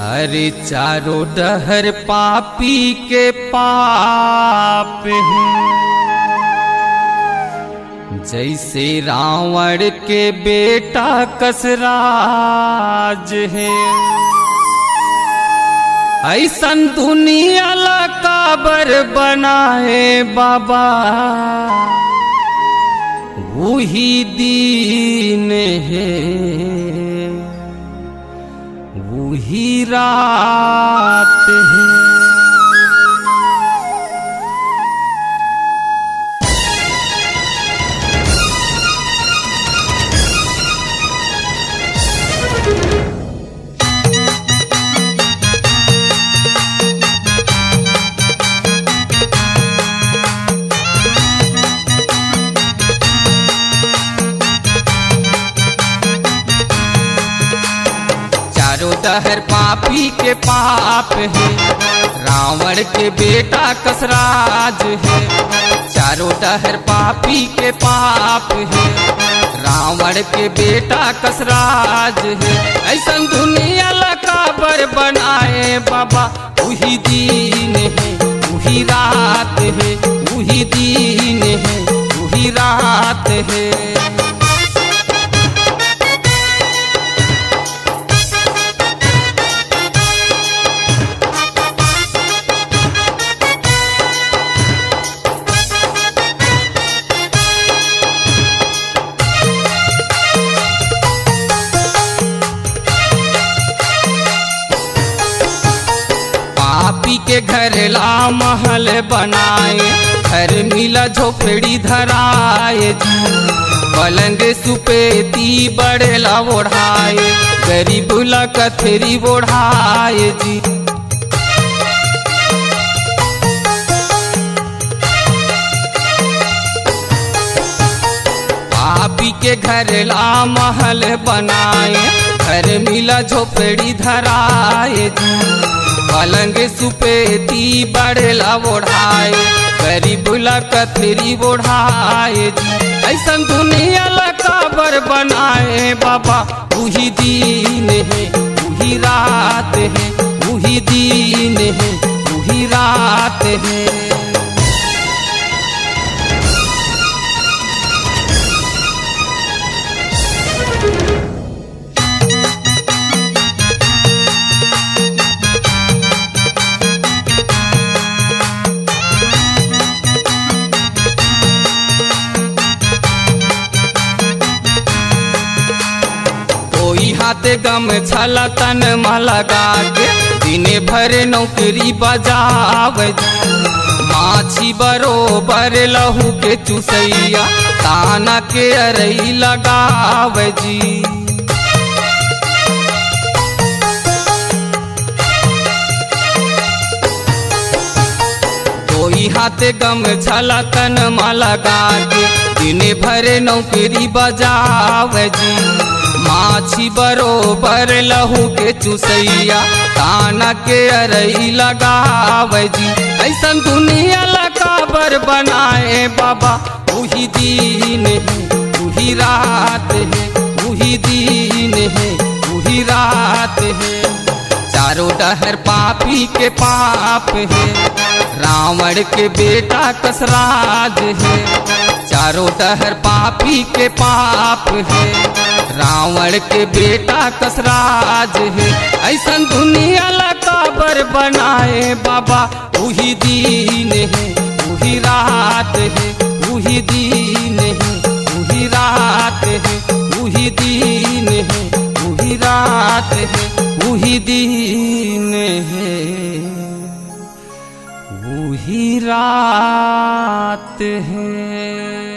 अरे चारों डहर पापी के पाप है, जैसे रावण के बेटा कसराज है। ऐसन दुनिया ला काबर बनाए बाबा, वही दीन है वही रात है। डहर पापी के पाप है, रावण के बेटा कसराज है। चारों डहर पापी के पाप है, रावण के बेटा कसराज है। ऐसन दुनिया ला काबर बनाए बाबा, वही दीन है वही रात है, वही दीन है वही रात है। पापी के घर ला महल बनाए, घर मिला झोपड़ी धराए जी। पलंग सुपेती बड़ेला ओढ़ाए, गरीब ला कथरी ओढ़ाए जी। पापी के घर ला महल बनाए, घर मिला झोपड़ी धराए जी। पलंग सुपेती बड़ेला ओढ़ाए, गरीब ला कथरी ओढ़ाए जी। ऐसन दुनिया ला काबर बनाए बाबा, वही दीन है वही रात है, वही दीन है वही रात है। हाथे गम छला तन में लगा के, दिने भर नौकरी बजाव जी। माछी बरोबर लहू के चुसैया, ताना के अरई लगाव जी। कोई हाथे गम छला तन में लगा के, दिने भर नौकरी बजाव जी। माछी बरोबर लहू के चुसैया, ताना के अरई लगाव जी। ऐसन दुनिया ला काबर बनाए बाबा, वही दीन है वही रात है, वही दीन है वही रात है। चारों डहर पापी के पाप है, रावण के बेटा कसराज है। चारों डहर पापी के पाप है, रावण के बेटा कसराज है। ऐसन दुनिया ला काबर बनाए बाबा, वही दीन है वही रात है, वही दीन है वही रात है, वही दीन है वही रात है, वही दीन है वही रात है।